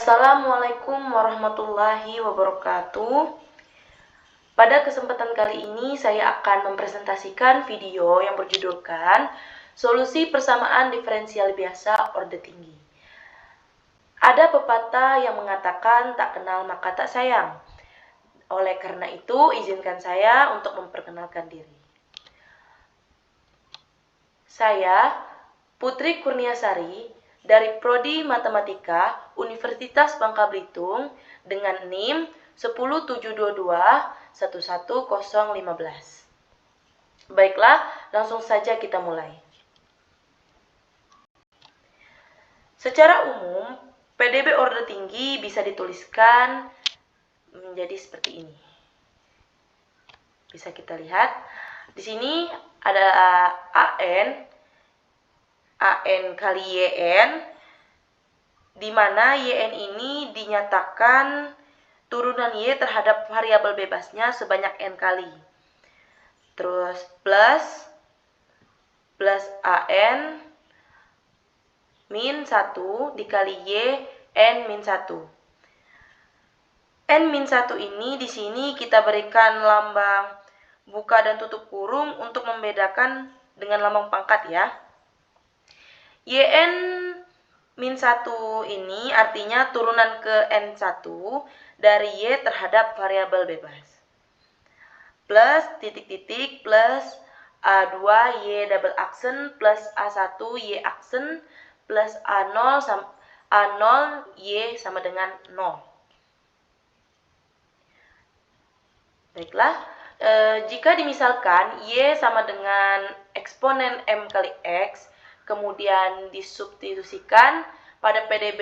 Assalamualaikum warahmatullahi wabarakatuh. Pada kesempatan kali ini saya akan mempresentasikan video yang berjudulkan Solusi Persamaan Diferensial Biasa Orde Tinggi. Ada pepatah yang mengatakan tak kenal maka tak sayang. Oleh karena itu, izinkan saya untuk memperkenalkan diri. Saya Putri Kurniasari dari Prodi Matematika Universitas Bangka Belitung dengan NIM 10722-11015. Baiklah, langsung saja kita mulai. Secara umum, PDB Orde Tinggi bisa dituliskan menjadi seperti ini. Bisa kita lihat di sini ada AN kali YN, di mana YN ini dinyatakan turunan Y terhadap variabel bebasnya sebanyak N kali. Terus plus AN min 1 dikali Y N min 1. N min 1 ini di sini kita berikan lambang buka dan tutup kurung untuk membedakan dengan lambang pangkat ya. YN min 1 ini artinya turunan ke N1 dari Y terhadap variabel bebas. Plus titik-titik plus A2 Y double aksen plus A1 Y aksen plus A0 Y sama dengan 0. Baiklah, jika dimisalkan Y sama dengan eksponen M kali X, kemudian disubstitusikan pada PDB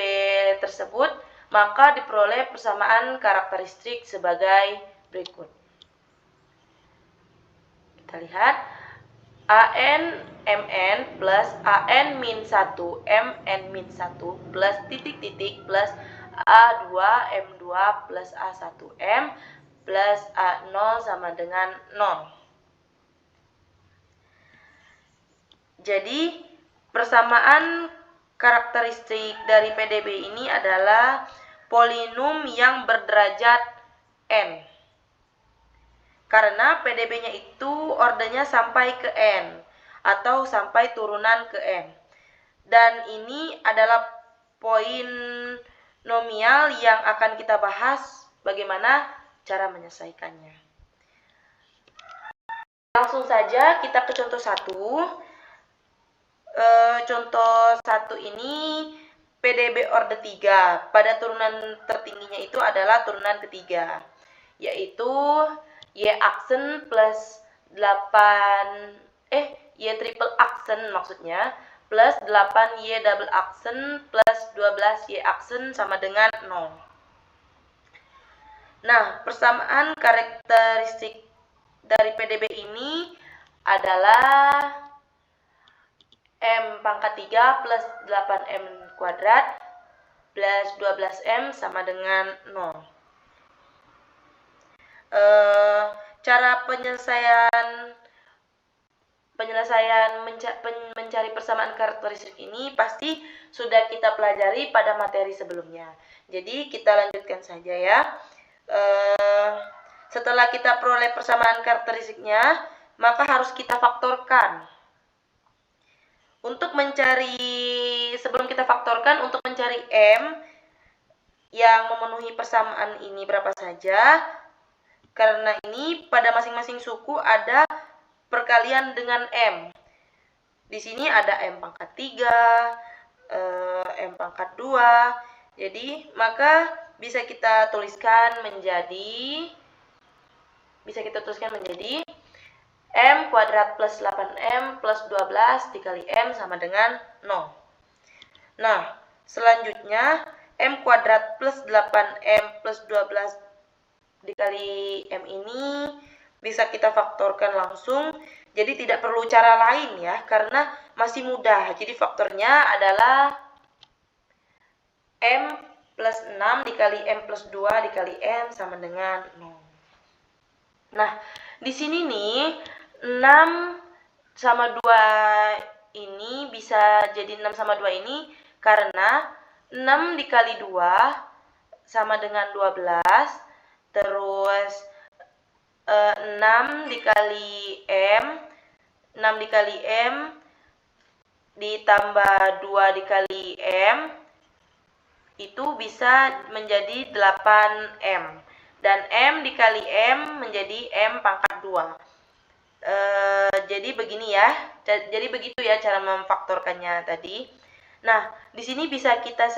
tersebut, maka diperoleh persamaan karakteristik sebagai berikut. Kita lihat, AN MN plus AN min 1 MN min 1 plus titik-titik plus A2 M2 plus A1 M plus A0 sama dengan 0. Jadi, persamaan karakteristik dari PDB ini adalah polinom yang berderajat N. Karena PDB-nya itu ordenya sampai ke N atau sampai turunan ke N. Dan ini adalah polinomial yang akan kita bahas bagaimana cara menyelesaikannya. Langsung saja kita ke contoh 1. Contoh 1 ini PDB orde 3. Pada turunan tertingginya itu adalah turunan ketiga, yaitu Y aksen plus 8 Y triple aksen maksudnya plus 8 Y double aksen plus 12 Y aksen sama dengan 0. Nah, persamaan karakteristik dari PDB ini adalah M pangkat 3 plus 8M kuadrat plus 12M sama dengan 0. Cara penyelesaian mencari persamaan karakteristik ini pasti sudah kita pelajari pada materi sebelumnya. Jadi kita lanjutkan saja ya. Setelah kita peroleh persamaan karakteristiknya, maka harus kita faktorkan. Sebelum kita faktorkan, untuk mencari M yang memenuhi persamaan ini berapa saja, karena ini pada masing-masing suku ada perkalian dengan M. Di sini ada M pangkat 3, M pangkat 2. Jadi, maka bisa kita tuliskan menjadi M kuadrat plus 8M plus 12 dikali M sama dengan 0. Nah, selanjutnya M kuadrat plus 8M plus 12 dikali M ini bisa kita faktorkan langsung. Jadi tidak perlu cara lain ya, karena masih mudah. Jadi faktornya adalah M plus 6 dikali M plus 2 dikali M sama dengan 0. Nah, di sini nih 6 sama 2 ini bisa jadi 6 sama 2 ini karena 6 dikali 2 sama dengan 12, terus 6 dikali M, 6 dikali M ditambah 2 dikali M, itu bisa menjadi 8M. Dan M dikali M menjadi M pangkat 2. Jadi begini ya, jadi begitu ya cara memfaktorkannya tadi. Nah, di sini bisa kita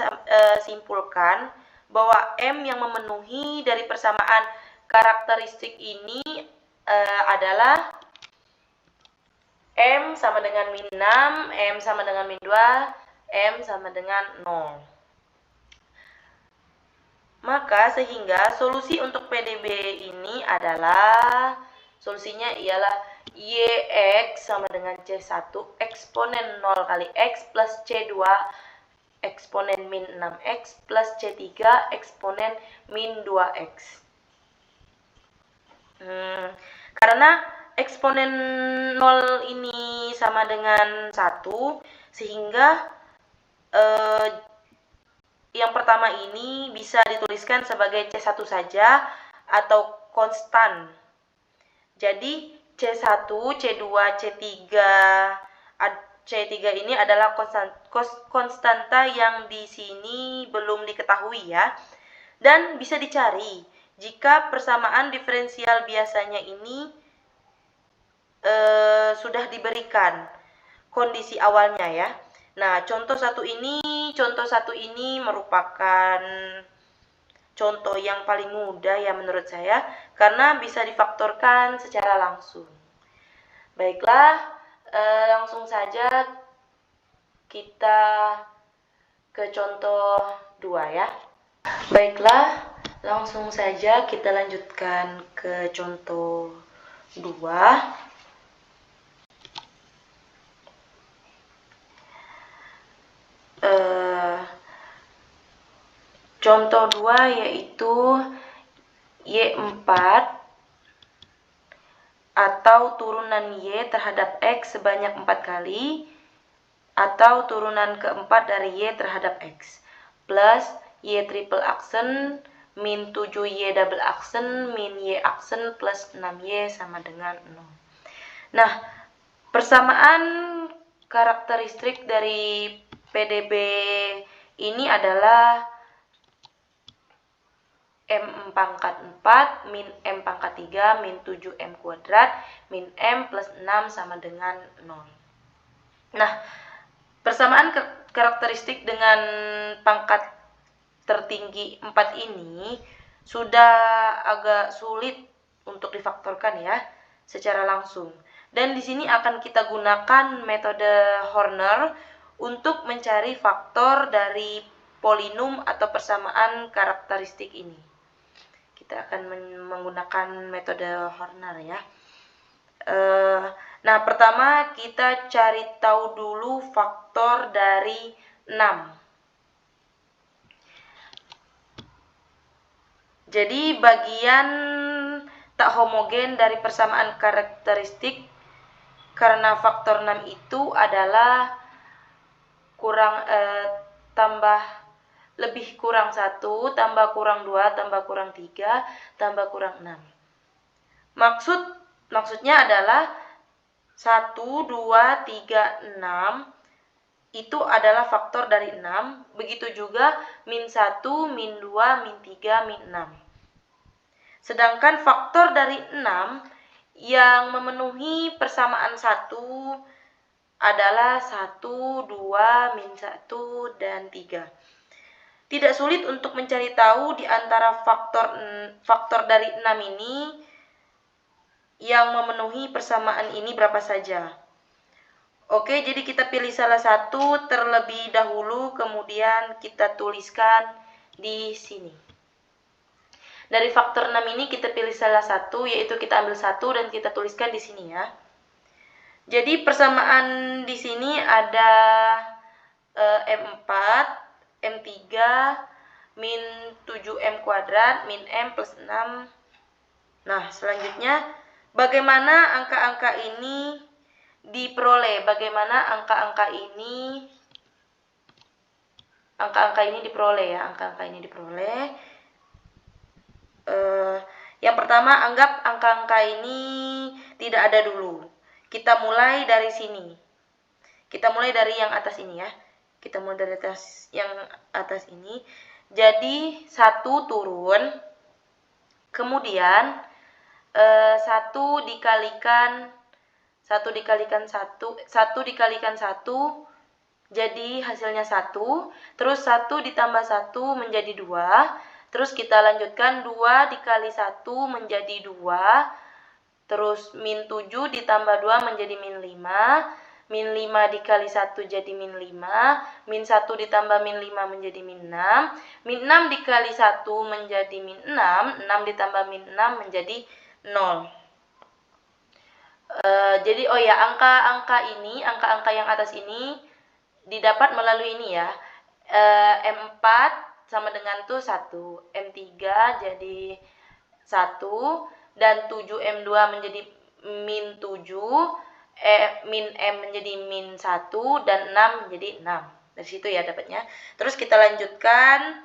simpulkan bahwa M yang memenuhi dari persamaan karakteristik ini adalah M sama dengan min 6, M sama dengan min 2, M sama dengan 0. Maka sehingga solusi untuk PDB ini adalah, solusinya ialah YX sama dengan C1 eksponen 0 kali X plus C2 eksponen min 6X plus C3 eksponen min 2X. Karena eksponen 0 ini sama dengan 1, sehingga yang pertama ini bisa dituliskan sebagai C1 saja atau konstan. Jadi C1, C2, C3 ini adalah konstanta yang di sini belum diketahui ya. Dan bisa dicari jika persamaan diferensial biasanya ini sudah diberikan kondisi awalnya ya. Nah, contoh satu ini merupakan contoh yang paling mudah ya menurut saya, karena bisa difaktorkan secara langsung. Baiklah, langsung saja kita ke contoh 2 ya. Baiklah, langsung saja kita lanjutkan ke contoh 2. Contoh 2 yaitu Y4 atau turunan Y terhadap X sebanyak 4 kali, atau turunan keempat dari Y terhadap X, plus Y triple aksen min 7Y double aksen min Y aksen plus 6Y sama dengan 0. Nah, persamaan karakteristik dari PDB ini adalah M pangkat 4 min M pangkat 3 min 7M kuadrat min M plus 6 sama dengan 0. Nah, persamaan karakteristik dengan pangkat tertinggi 4 ini sudah agak sulit untuk difaktorkan ya secara langsung. Dan di sini akan kita gunakan metode Horner untuk mencari faktor dari polinom atau persamaan karakteristik ini. Kita akan menggunakan metode Horner ya. Nah, pertama kita cari tahu dulu faktor dari 6. Jadi bagian tak homogen dari persamaan karakteristik karena faktor 6 itu adalah lebih kurang 1, tambah kurang 2, tambah kurang 3, tambah kurang 6. Maksudnya adalah 1, 2, 3, 6 itu adalah faktor dari 6. Begitu juga min 1, min 2, min 3, min 6. Sedangkan faktor dari 6 yang memenuhi persamaan 1 adalah 1, 2, min 1, dan 3. Tidak sulit untuk mencari tahu di antara faktor dari 6 ini yang memenuhi persamaan ini berapa saja. Oke, jadi kita pilih salah satu terlebih dahulu, kemudian kita tuliskan di sini. Dari faktor 6 ini kita pilih salah satu, yaitu kita ambil 1 dan kita tuliskan di sini ya. Jadi persamaan di sini ada M4, M3, min 7M kuadrat, min M plus 6. Nah, selanjutnya bagaimana angka-angka ini diperoleh? Bagaimana angka-angka ini diperoleh ya? Angka-angka ini diperoleh Yang pertama, anggap angka-angka ini tidak ada dulu. Kita mulai dari sini. Kita mulai dari yang atas ini ya. Kita mulai dari yang atas ini. Jadi 1 turun. Kemudian 1 dikalikan 1 dikalikan 1 jadi hasilnya 1, terus 1 ditambah 1 menjadi 2, terus kita lanjutkan 2 dikali 1 menjadi 2, terus min 7 ditambah 2 menjadi min 5, min 5 dikali 1 jadi min 5, min 1 ditambah min 5 menjadi min 6, min 6 dikali 1 menjadi min 6, 6 ditambah min 6 menjadi 0. Jadi angka-angka yang atas ini didapat melalui ini ya. M4 sama dengan tuh 1, M3 jadi 1, dan 7M2 menjadi min 7, min M menjadi min 1, dan 6 menjadi 6. Dari situ ya dapatnya. Terus kita lanjutkan.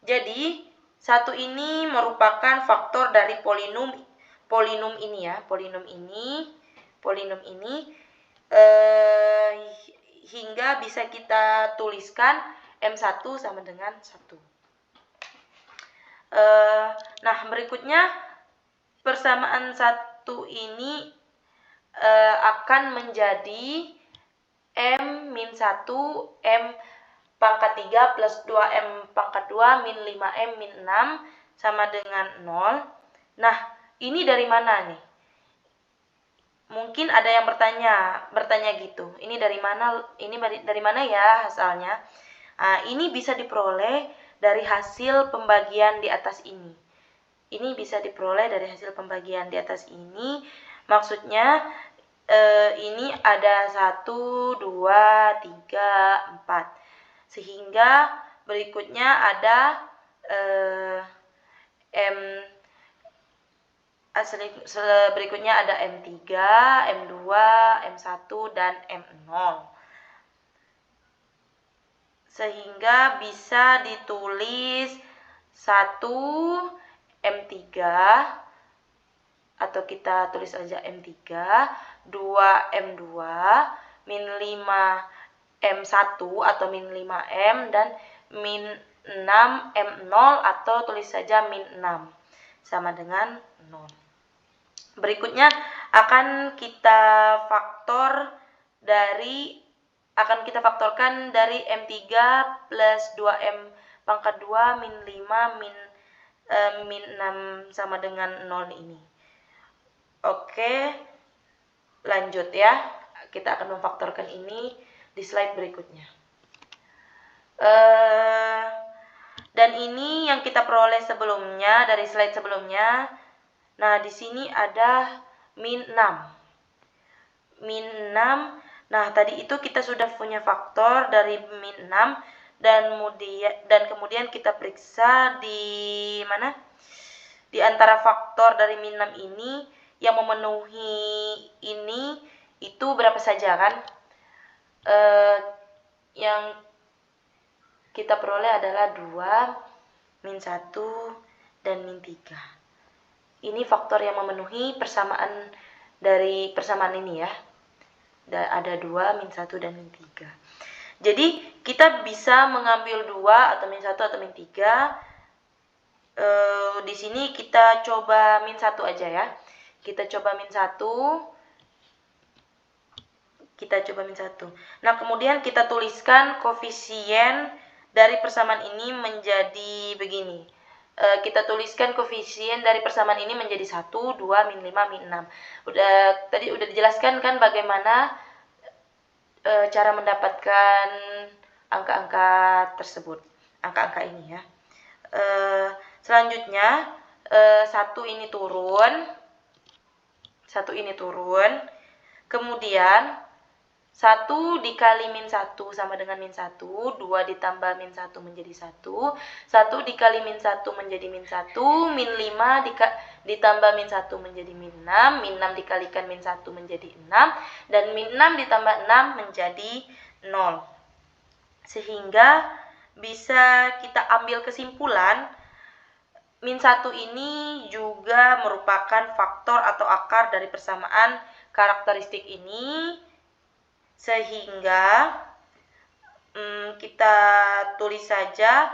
Jadi 1 ini merupakan faktor dari polinom ini ya. Polinom ini hingga bisa kita tuliskan M1 sama dengan 1. Nah, berikutnya persamaan 1 ini akan menjadi M-1 M pangkat 3 plus 2M pangkat 2 min 5M min 6 sama dengan 0. Nah, ini dari mana nih? Mungkin ada yang bertanya gitu. Ini dari mana ya asalnya? Nah, ini bisa diperoleh dari hasil pembagian di atas ini. Maksudnya ini ada 1, 2, 3, 4. Sehingga berikutnya ada berikutnya ada M3, M2, M1, dan M0. Sehingga bisa ditulis 1 M3, atau kita tulis aja M3, 2 M2, min 5 M1 atau min 5M, dan min 6 M0 atau tulis saja min 6 sama dengan 0. Berikutnya akan kita faktorkan dari M3 plus 2M pangkat 2 min 5 min 6 sama dengan 0 ini. Oke, lanjut ya. Kita akan memfaktorkan ini di slide berikutnya. Dan ini yang kita peroleh sebelumnya, dari slide sebelumnya. Nah, di sini ada min 6. Nah, tadi itu kita sudah punya faktor dari min 6, dan kemudian kita periksa di mana? Di antara faktor dari min 6 ini yang memenuhi ini itu berapa saja kan? Yang kita peroleh adalah 2, min 1, dan min 3. Ini faktor yang memenuhi persamaan dari persamaan ini ya. Ada 2, min 1, dan min 3. Jadi kita bisa mengambil 2 atau min 1 atau min 3. Di sini kita coba min 1 aja ya. Kita coba min 1. Nah, kemudian kita tuliskan koefisien dari persamaan ini menjadi begini. Kita tuliskan koefisien dari persamaan ini menjadi 1, 2, min 5, min 6. Tadi udah dijelaskan kan bagaimana cara mendapatkan angka-angka tersebut. Angka-angka ini ya. Selanjutnya 1 ini turun. Kemudian 1 dikali min 1 sama dengan min 1, 2 ditambah min 1 menjadi 1, 1 dikali min 1 menjadi min 1, min 5 ditambah min 1 menjadi min 6, min 6 dikalikan min 1 menjadi 6, dan min 6 ditambah 6 menjadi 0. Sehingga bisa kita ambil kesimpulan min 1 ini juga merupakan faktor atau akar dari persamaan karakteristik ini, sehingga kita tulis saja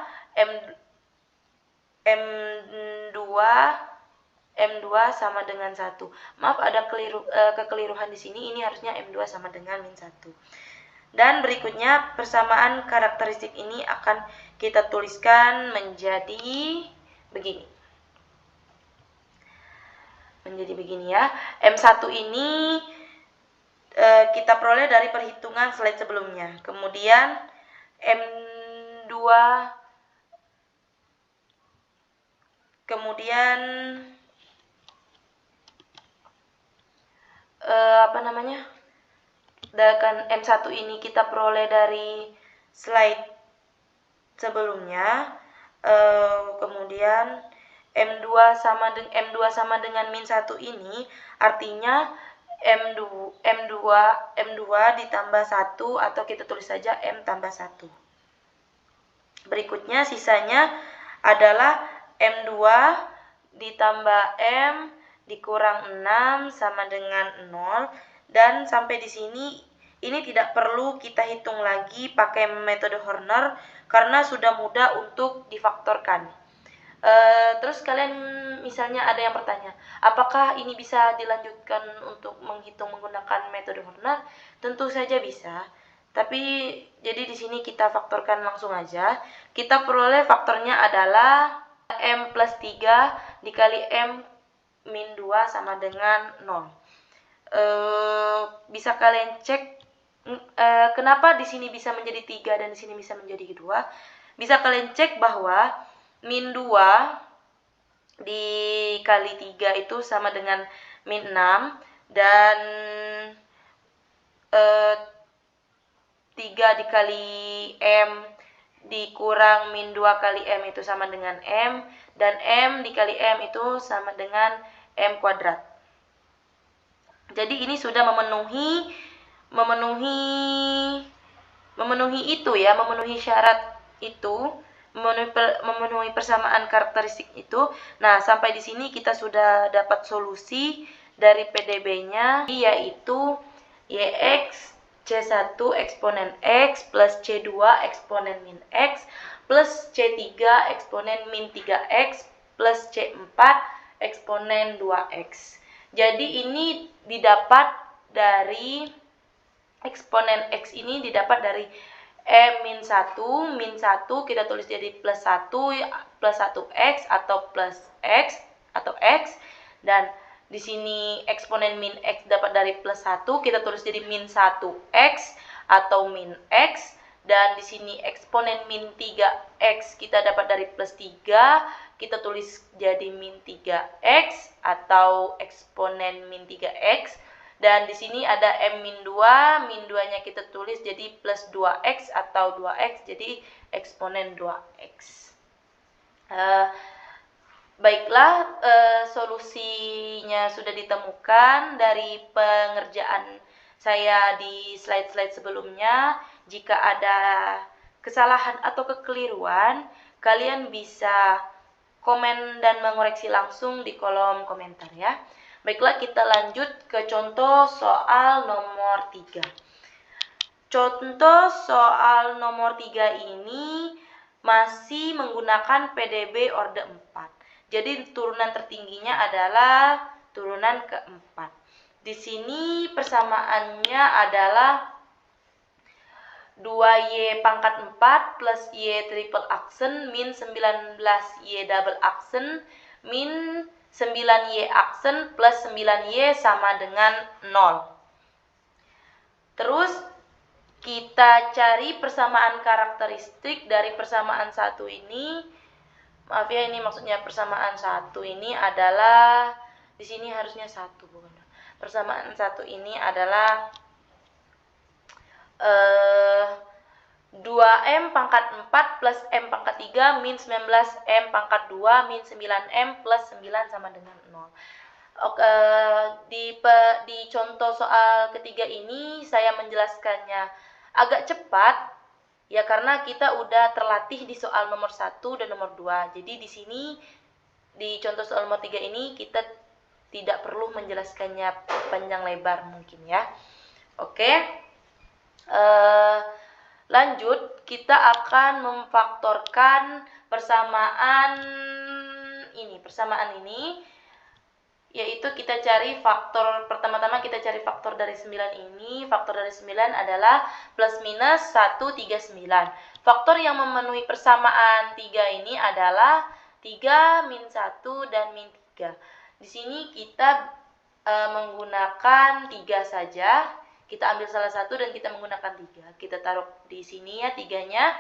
M2 sama dengan 1. Maaf, ada kekeliruan di sini. Ini harusnya M2 sama dengan min 1. Dan berikutnya persamaan karakteristik ini akan kita tuliskan menjadi begini. Menjadi begini ya. M1 ini kita peroleh dari perhitungan slide sebelumnya. Kemudian M2, kemudian M1 ini kita peroleh dari slide sebelumnya. Kemudian M2 sama dengan min 1 ini artinya M2 ditambah 1, atau kita tulis saja M tambah 1. Berikutnya sisanya adalah M2 ditambah M dikurang 6 sama dengan 0. Dan sampai di sini ini tidak perlu kita hitung lagi pakai metode Horner karena sudah mudah untuk difaktorkan. Terus kalian misalnya ada yang bertanya, apakah ini bisa dilanjutkan untuk menghitung menggunakan metode Horner? Tentu saja bisa. Tapi jadi di sini kita faktorkan langsung aja. Kita peroleh faktornya adalah M plus 3 dikali M min 2 sama dengan 0. Bisa kalian cek kenapa di sini bisa menjadi 3 dan di sini bisa menjadi 2. Bisa kalian cek bahwa min 2 dikali 3 itu sama dengan min 6, dan 3 dikali M dikurang min 2 kali M itu sama dengan M, dan M dikali M itu sama dengan M kuadrat. Jadi ini sudah memenuhi itu ya, memenuhi syarat itu, memenuhi persamaan karakteristik itu. Nah, sampai di sini kita sudah dapat solusi dari PDB-nya, yaitu YX C1 eksponen X plus C2 eksponen min X plus C3 eksponen min 3X plus C4 eksponen 2X. Jadi ini didapat dari eksponen X ini didapat dari M min 1 kita tulis jadi plus 1x atau plus X atau X, dan di sini eksponen min X dapat dari plus 1 kita tulis jadi min 1x atau min X, dan di sini eksponen min 3x kita dapat dari plus 3 kita tulis jadi min 3x atau eksponen min 3x, dan di sini ada M min 2, min 2-nya kita tulis jadi plus 2x atau 2x, jadi eksponen 2x. Baiklah, solusinya sudah ditemukan dari pengerjaan saya di slide-slide sebelumnya. Jika ada kesalahan atau kekeliruan, kalian bisa komen dan mengoreksi langsung di kolom komentar ya. Baiklah, kita lanjut ke contoh soal nomor 3. Contoh soal nomor 3 ini masih menggunakan PDB orde 4. Jadi turunan tertingginya adalah turunan keempat. Di sini persamaannya adalah 2Y pangkat 4 plus Y triple aksen min 19Y double aksen min 9Y aksen plus 9Y sama dengan 0. Terus kita cari persamaan karakteristik dari persamaan 1 ini. Maaf ya, ini maksudnya persamaan 1 ini adalah, di sini harusnya 1 bukan. Persamaan 1 ini adalah 2M pangkat 4 plus M pangkat 3 min 19M pangkat 2 min 9M plus 9 sama dengan 0. Oke, di contoh soal ketiga ini saya menjelaskannya agak cepat ya, karena kita udah terlatih di soal nomor 1 dan nomor 2. Jadi di sini di contoh soal nomor 3 ini kita tidak perlu menjelaskannya panjang lebar mungkin ya. Oke. Lanjut, kita akan memfaktorkan persamaan ini, yaitu kita cari faktor, pertama-tama kita cari faktor dari 9 ini. Faktor dari 9 adalah plus minus 139. Faktor yang memenuhi persamaan 3 ini adalah 3, min 1, dan min 3. Di sini kita menggunakan 3 saja. Kita ambil salah satu dan kita menggunakan 3. Kita taruh di sini ya 3-nya.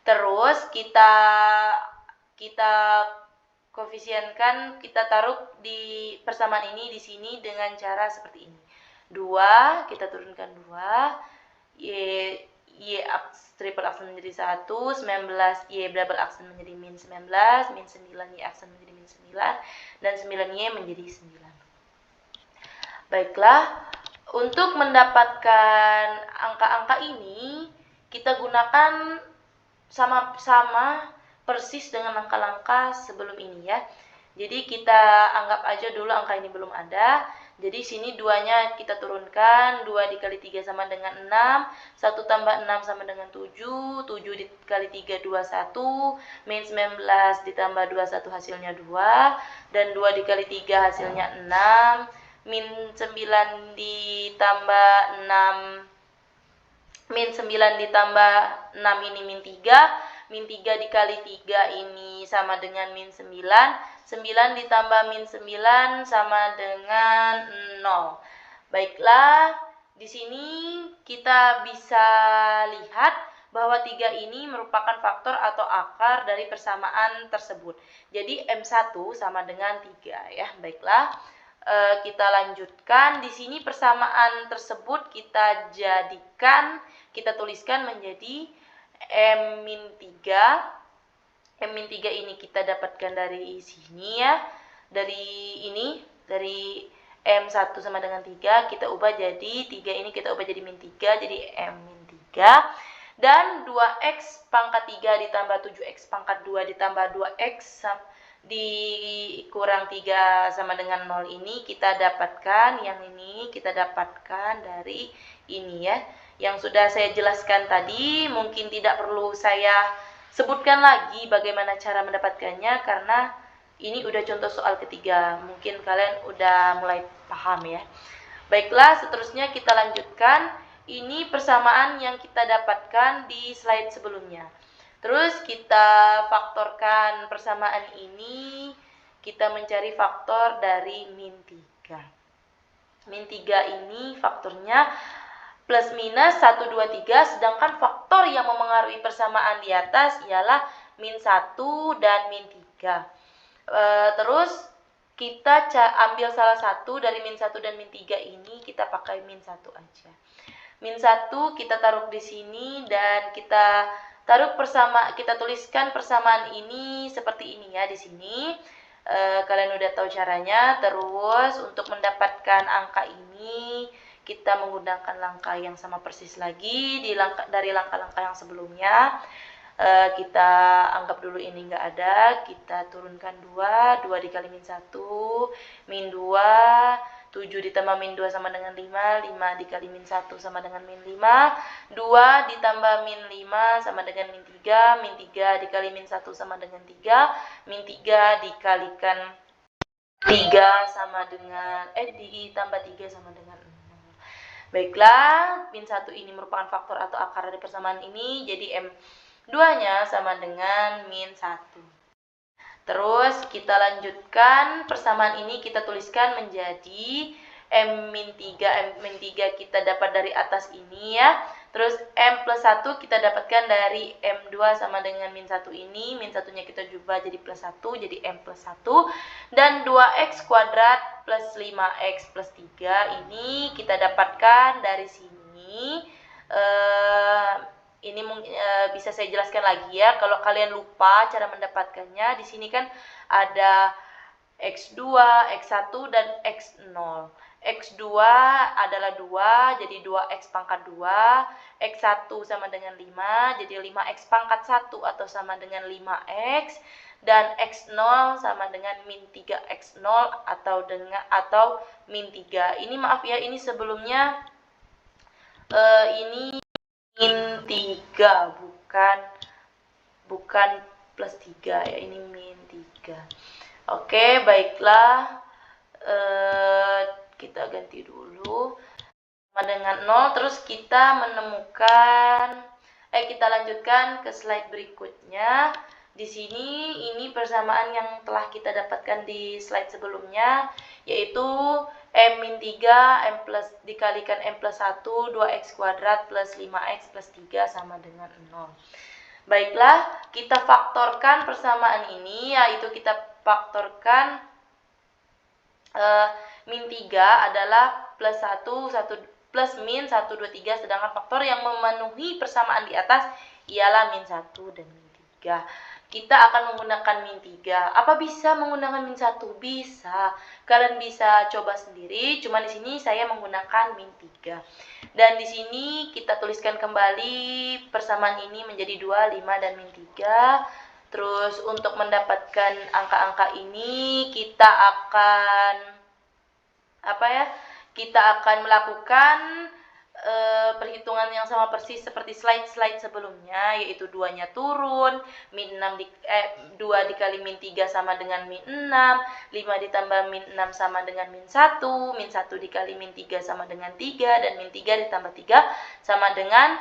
Terus kita koefisienkan, kita taruh di persamaan ini di sini dengan cara seperti ini. 2, kita turunkan 2. Y triple aksen menjadi 1, 19 Y double aksen menjadi min 19, min 9 Y aksen menjadi min 9, dan 9Y menjadi 9. Baiklah, untuk mendapatkan angka-angka ini, kita gunakan sama-sama persis dengan langkah-langkah sebelum ini ya. Jadi kita anggap aja dulu angka ini belum ada. Jadi sini 2-nya kita turunkan, 2 dikali 3 sama dengan 6, 1 tambah 6 sama dengan 7, 7 dikali 3 21, min 19 ditambah 21 hasilnya 2, dan 2 dikali 3 hasilnya 6, min 9 ditambah 6, min 9 ditambah 6 ini min 3, min 3 dikali 3 ini sama dengan min 9, 9 ditambah min 9 sama dengan 0. Baiklah, di sini kita bisa lihat bahwa 3 ini merupakan faktor atau akar dari persamaan tersebut. Jadi M1 sama dengan 3 ya. Baiklah, kita lanjutkan. Di sini persamaan tersebut kita tuliskan menjadi M-3. M-3 ini kita dapatkan dari sini ya. Dari M1 sama dengan 3, kita ubah jadi 3 ini kita ubah jadi min 3, jadi M-3. Dan 2x pangkat 3 ditambah 7x pangkat 2 ditambah 2x dikurang 3 sama dengan 0 ini kita dapatkan, yang ini kita dapatkan dari ini ya. Yang sudah saya jelaskan tadi, mungkin tidak perlu saya sebutkan lagi bagaimana cara mendapatkannya karena ini udah contoh soal ketiga. Mungkin kalian udah mulai paham ya. Baiklah, seterusnya kita lanjutkan. Ini persamaan yang kita dapatkan di slide sebelumnya. Terus kita faktorkan persamaan ini, kita mencari faktor dari min 3. Min 3 ini faktornya plus minus 1, 2, 3, sedangkan faktor yang memengaruhi persamaan di atas ialah min 1 dan min 3. Terus kita ambil salah satu dari min 1 dan min 3 ini, kita pakai min 1 aja. Min 1 kita taruh di sini dan kita tuliskan persamaan ini seperti ini ya di sini. Kalian udah tahu caranya. Terus untuk mendapatkan angka ini kita menggunakan langkah yang sama persis lagi dari langkah-langkah yang sebelumnya. Kita anggap dulu ini enggak ada, kita turunkan 2 dikali min 1, min 2, 7 ditambah min 2 sama dengan 5, 5 dikali min 1 sama dengan min 5, 2 ditambah min 5 sama dengan min 3, min 3 dikali min 1 sama dengan 3, min 3 dikalikan 3 sama dengan, ditambah 3 sama dengan 0. Baiklah, min 1 ini merupakan faktor atau akar dari persamaan ini, jadi M2-nya sama dengan min 1. Terus kita lanjutkan, persamaan ini kita tuliskan menjadi M-3. M-3 kita dapat dari atas ini ya. Terus M plus 1 kita dapatkan dari M2 sama dengan min 1 ini. Min 1-nya kita ubah jadi plus 1, jadi M plus 1. Dan 2x kuadrat plus 5x plus 3 ini kita dapatkan dari sini. Ini bisa saya jelaskan lagi ya. Kalau kalian lupa cara mendapatkannya, di sini kan ada X2, X1, dan X0. X2 adalah 2, jadi 2X pangkat 2. X1 sama dengan 5, jadi 5X pangkat 1 atau sama dengan 5X. Dan X0 sama dengan min 3X0 atau min 3. Ini maaf ya, ini sebelumnya ini min 3, bukan plus 3 ya, ini min 3. Oke, baiklah, kita ganti dulu sama dengan 0. Terus kita menemukan, kita lanjutkan ke slide berikutnya. Di sini ini persamaan yang telah kita dapatkan di slide sebelumnya, yaitu M-3 M plus dikalikan M plus 1 2X kuadrat plus 5X plus 3 sama dengan 0. Baiklah, kita faktorkan persamaan ini, yaitu kita faktorkan min 3 adalah plus 1 plus min 1, 2, 3, sedangkan faktor yang memenuhi persamaan di atas ialah min 1 dan min 3. Kita akan menggunakan min 3. Apa bisa menggunakan min 1? Bisa. Kalian bisa coba sendiri, cuma di sini saya menggunakan min 3. Dan di sini kita tuliskan kembali persamaan ini menjadi 2, 5, dan min 3. Terus untuk mendapatkan angka-angka ini kita akan melakukan perhitungan yang sama persis seperti slide sebelumnya, yaitu 2-nya turun, min 2 dikali min 3 sama dengan min 6, 5 ditambah min 6 sama dengan min 1, min 1 dikali min 3 sama dengan 3, dan min 3 ditambah 3 sama dengan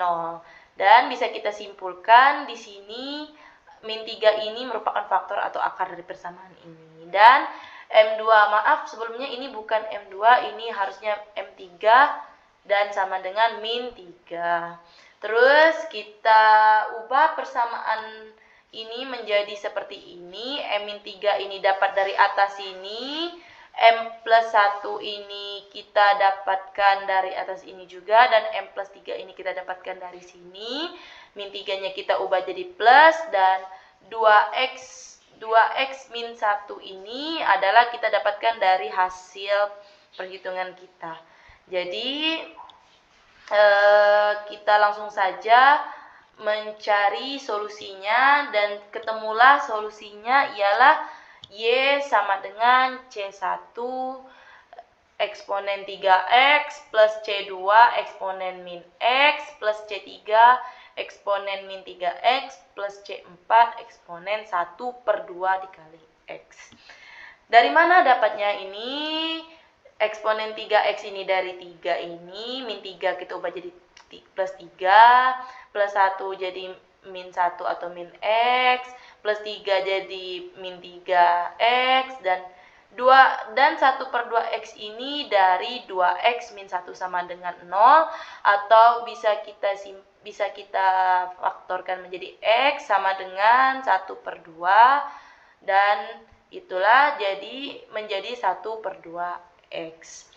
0. Dan bisa kita simpulkan di sini min 3 ini merupakan faktor atau akar dari persamaan ini. Dan M2, maaf sebelumnya ini bukan M2, ini harusnya M3 dan sama dengan min 3. Terus kita ubah persamaan ini menjadi seperti ini. M-3 ini dapat dari atas sini, M plus 1 ini kita dapatkan dari atas ini juga, dan M plus 3 ini kita dapatkan dari sini. Min 3-nya kita ubah jadi plus, dan 2x min 1 ini adalah kita dapatkan dari hasil perhitungan kita. Jadi kita langsung saja mencari solusinya, dan ketemulah solusinya ialah Y sama dengan C1 eksponen 3X plus C2 eksponen min X plus C3 eksponen min 3X plus C4 eksponen 1/2 dikali X. Dari mana dapatnya ini? Eksponen 3X ini dari 3 ini, min 3 kita ubah jadi plus 3, plus 1 jadi min 1 atau min X, plus 3 jadi min 3X, dan 1/2X ini dari 2X min 1 sama dengan 0, atau bisa kita faktorkan menjadi X sama dengan 1/2, dan itulah jadi menjadi 1/2X.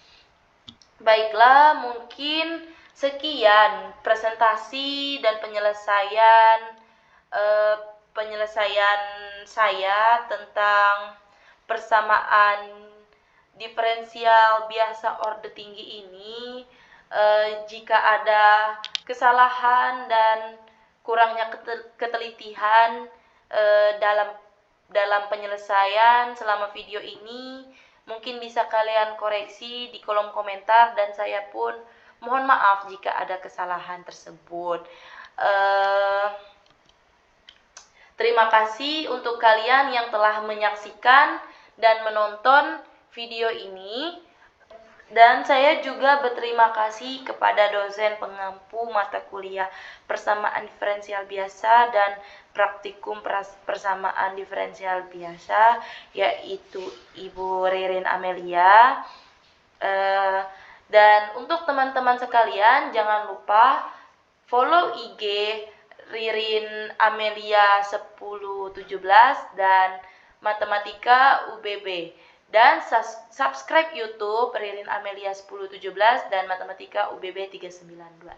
Baiklah, mungkin sekian presentasi dan penyelesaian saya tentang persamaan diferensial biasa orde tinggi ini. Jika ada kesalahan dan kurangnya ketelitian dalam penyelesaian selama video ini, mungkin bisa kalian koreksi di kolom komentar, dan saya pun mohon maaf jika ada kesalahan tersebut. Terima kasih untuk kalian yang telah menyaksikan dan menonton video ini. Dan saya juga berterima kasih kepada dosen pengampu mata kuliah persamaan diferensial biasa dan praktikum persamaan diferensial biasa, yaitu Ibu Ririn Amelia. Dan untuk teman-teman sekalian, jangan lupa follow IG Ririn Amelia 1017 dan Matematika UBB, dan subscribe YouTube Ririn Amelia 1017 dan Matematika UBB 3926.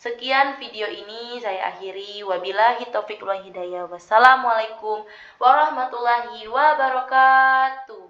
Sekian video ini saya akhiri. Wabillahi taufiq wal hidayah. Wassalamualaikum warahmatullahi wabarakatuh.